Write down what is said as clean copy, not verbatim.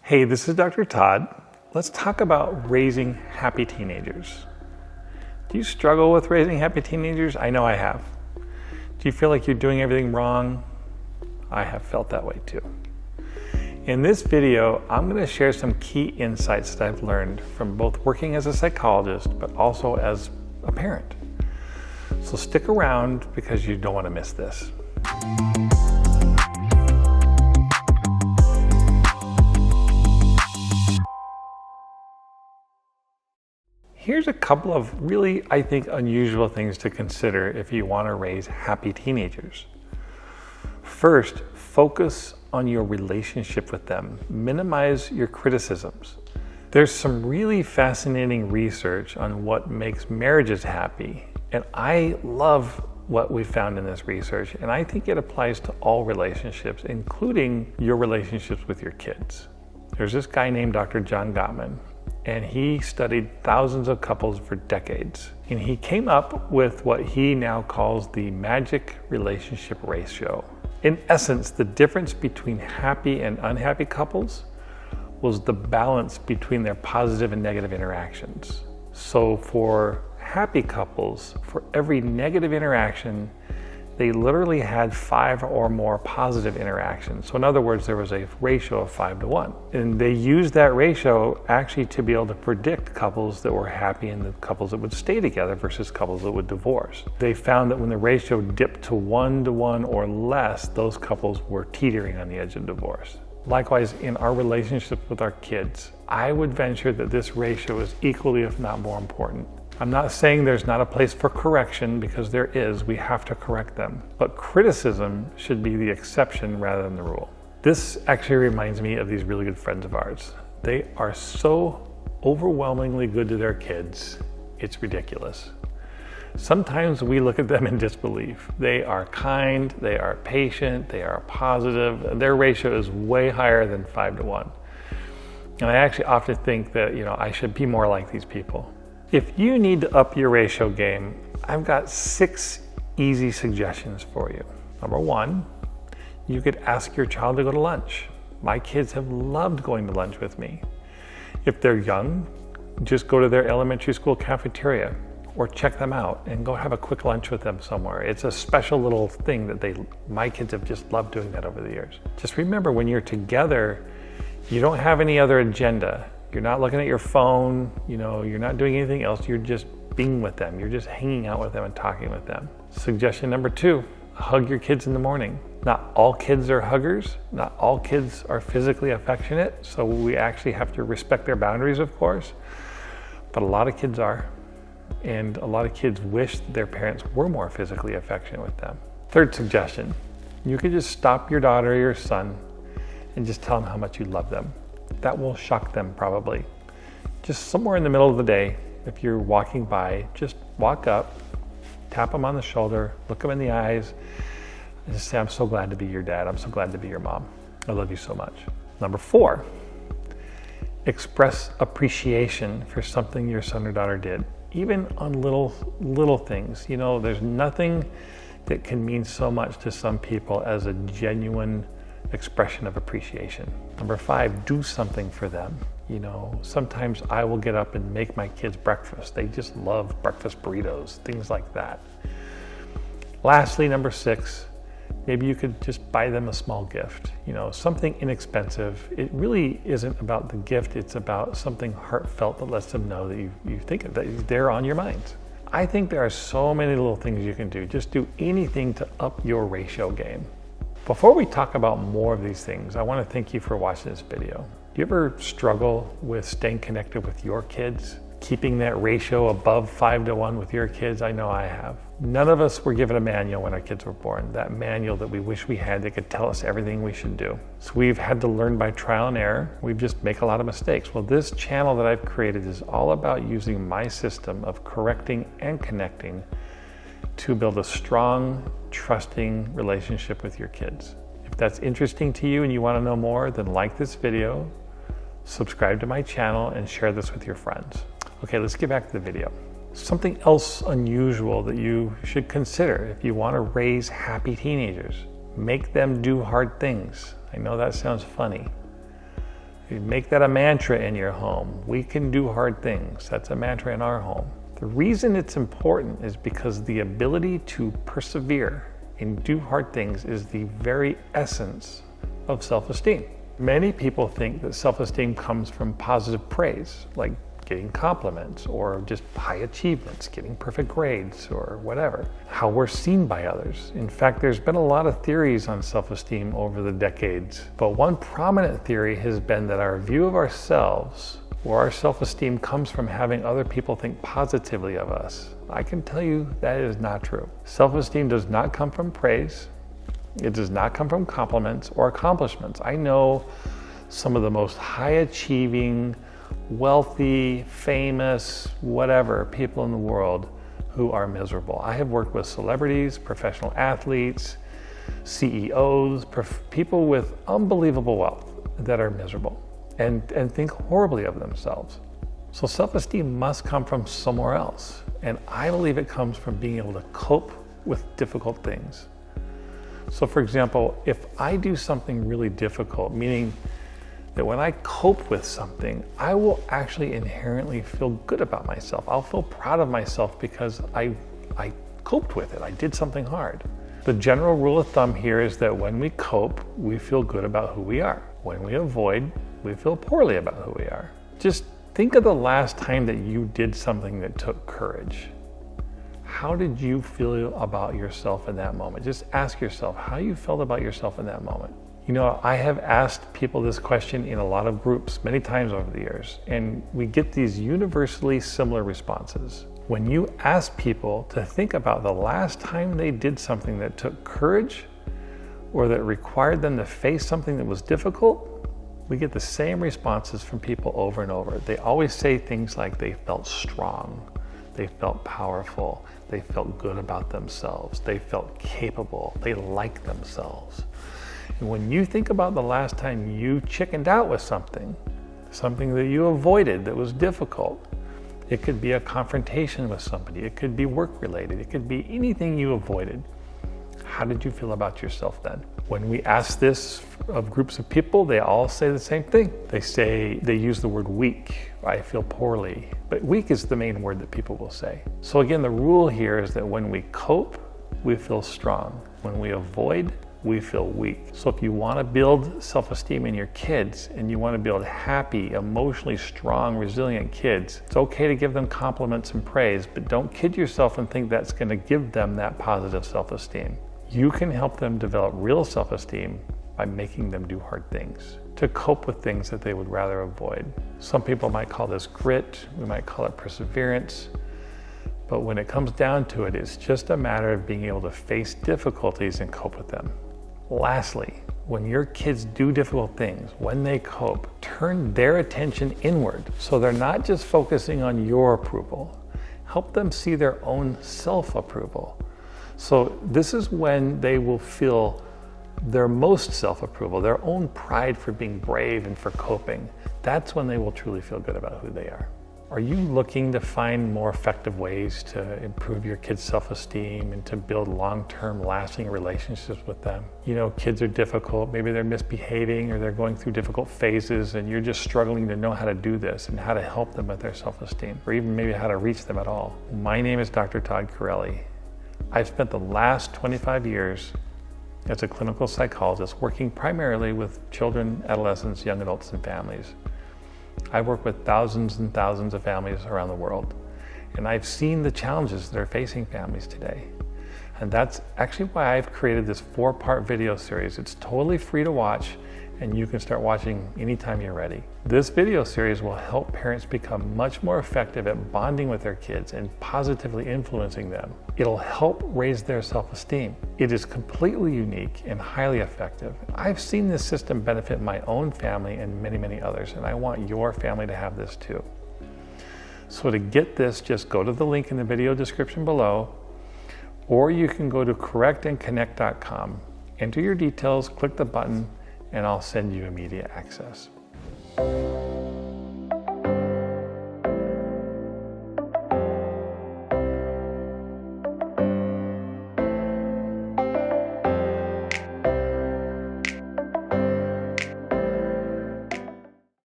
Hey, this is Dr. Todd. Let's talk about raising happy teenagers. Do you struggle with raising happy teenagers? I know I have. Do you feel like you're doing everything wrong? I have felt that way too. In this video, I'm going to share some key insights that I've learned from both working as a psychologist, but also as a parent. So stick around because you don't want to miss this. Here's a couple of really, I think, unusual things to consider if you want to raise happy teenagers. First, focus on your relationship with them. Minimize your criticisms. There's some really fascinating research on what makes marriages happy, and I love what we found in this research, and I think it applies to all relationships, including your relationships with your kids. There's this guy named Dr. John Gottman, and he studied thousands of couples for decades. And he came up with what he now calls the magic relationship ratio. In essence, the difference between happy and unhappy couples was the balance between their positive and negative interactions. So for happy couples, for every negative interaction, they literally had 5 or more positive interactions. So in other words, there was a ratio of 5 to 1. And they used that ratio actually to be able to predict couples that were happy and the couples that would stay together versus couples that would divorce. They found that when the ratio dipped to 1 to 1 or less, those couples were teetering on the edge of divorce. Likewise, in our relationship with our kids, I would venture that this ratio is equally, if not more important. I'm not saying there's not a place for correction, because there is. We have to correct them. But criticism should be the exception rather than the rule. This actually reminds me of these really good friends of ours. They are so overwhelmingly good to their kids, it's ridiculous. Sometimes we look at them in disbelief. They are kind, they are patient, they are positive. Their ratio is way higher than 5 to 1. And I actually often think that, I should be more like these people. If you need to up your ratio game, I've got 6 easy suggestions for you. Number 1, you could ask your child to go to lunch. My kids have loved going to lunch with me. If they're young, just go to their elementary school cafeteria or check them out and go have a quick lunch with them somewhere. It's a special little thing that my kids have just loved doing that over the years. Just remember, when you're together, you don't have any other agenda. You're not looking at your phone, you're not doing anything else. You're just being with them. You're just hanging out with them and talking with them. Suggestion number 2, hug your kids in the morning. Not all kids are huggers. Not all kids are physically affectionate. So we actually have to respect their boundaries, of course. But a lot of kids are. And a lot of kids wish their parents were more physically affectionate with them. Third suggestion, you could just stop your daughter or your son and just tell them how much you love them. That will shock them probably. Just somewhere in the middle of the day, if you're walking by, just walk up, tap them on the shoulder, look them in the eyes, and just say, I'm so glad to be your dad. I'm so glad to be your mom. I love you so much. Number 4, express appreciation for something your son or daughter did, even on little things. There's nothing that can mean so much to some people as a genuine expression of appreciation. Number 5, do something for them. Sometimes I will get up and make my kids breakfast. They just love breakfast burritos, things like that. Lastly, number 6, maybe you could just buy them a small gift, something inexpensive. It really isn't about the gift, it's about something heartfelt that lets them know that you think of that they're on your mind. I think there are so many little things you can do. Just do anything to up your ratio game. Before we talk about more of these things, I want to thank you for watching this video. Do you ever struggle with staying connected with your kids? Keeping that ratio above 5 to 1 with your kids? I know I have. None of us were given a manual when our kids were born, that manual that we wish we had that could tell us everything we should do. So we've had to learn by trial and error. We just make a lot of mistakes. Well, this channel that I've created is all about using my system of correcting and connecting to build a strong, trusting relationship with your kids. If that's interesting to you and you want to know more, then like this video, subscribe to my channel, and share this with your friends. Okay, let's get back to the video. Something else unusual that you should consider if you want to raise happy teenagers. Make them do hard things. I know that sounds funny. You make that a mantra in your home. We can do hard things. That's a mantra in our home. The reason it's important is because the ability to persevere and do hard things is the very essence of self-esteem. Many people think that self-esteem comes from positive praise, like getting compliments or just high achievements, getting perfect grades or whatever, how we're seen by others. In fact, there's been a lot of theories on self-esteem over the decades, but one prominent theory has been that our view of ourselves or our self-esteem comes from having other people think positively of us. I can tell you that is not true. Self-esteem does not come from praise. It does not come from compliments or accomplishments. I know some of the most high-achieving, wealthy, famous, whatever people in the world who are miserable. I have worked with celebrities, professional athletes, CEOs, people with unbelievable wealth that are miserable and think horribly of themselves. So self-esteem must come from somewhere else. And I believe it comes from being able to cope with difficult things. So for example, if I do something really difficult, meaning that when I cope with something, I will actually inherently feel good about myself. I'll feel proud of myself because I coped with it. I did something hard. The general rule of thumb here is that when we cope, we feel good about who we are. When we avoid, we feel poorly about who we are. Just think of the last time that you did something that took courage. How did you feel about yourself in that moment? Just ask yourself how you felt about yourself in that moment. You know, I have asked people this question in a lot of groups many times over the years, and we get these universally similar responses. When you ask people to think about the last time they did something that took courage or that required them to face something that was difficult, we get the same responses from people over and over. They always say things like they felt strong, they felt powerful, they felt good about themselves, they felt capable, they liked themselves. And when you think about the last time you chickened out with something that you avoided that was difficult, it could be a confrontation with somebody, it could be work related, it could be anything you avoided. How did you feel about yourself then? When we ask this of groups of people, they all say the same thing. They use the word weak. I feel poorly. But weak is the main word that people will say. So again, the rule here is that when we cope, we feel strong. When we avoid, we feel weak. So if you want to build self-esteem in your kids and you want to build happy, emotionally strong, resilient kids, it's okay to give them compliments and praise, but don't kid yourself and think that's going to give them that positive self-esteem. You can help them develop real self-esteem by making them do hard things, to cope with things that they would rather avoid. Some people might call this grit, we might call it perseverance, but when it comes down to it, it's just a matter of being able to face difficulties and cope with them. Lastly, when your kids do difficult things, when they cope, turn their attention inward so they're not just focusing on your approval. Help them see their own self-approval. So this is when they will feel their most self-approval, their own pride for being brave and for coping. That's when they will truly feel good about who they are. Are you looking to find more effective ways to improve your kids' self-esteem and to build long-term lasting relationships with them? You know, kids are difficult, maybe they're misbehaving or they're going through difficult phases and you're just struggling to know how to do this and how to help them with their self-esteem or even maybe how to reach them at all. My name is Dr. Todd Corelli. I've spent the last 25 years as a clinical psychologist working primarily with children, adolescents, young adults, and families. I work with thousands and thousands of families around the world, and I've seen the challenges that are facing families today. And that's actually why I've created this 4-part video series. It's totally free to watch, and you can start watching anytime you're ready. This video series will help parents become much more effective at bonding with their kids and positively influencing them. It'll help raise their self-esteem. It is completely unique and highly effective. I've seen this system benefit my own family and many, many others, and I want your family to have this too. So to get this, just go to the link in the video description below, or you can go to correctandconnect.com, enter your details, click the button, and I'll send you immediate access.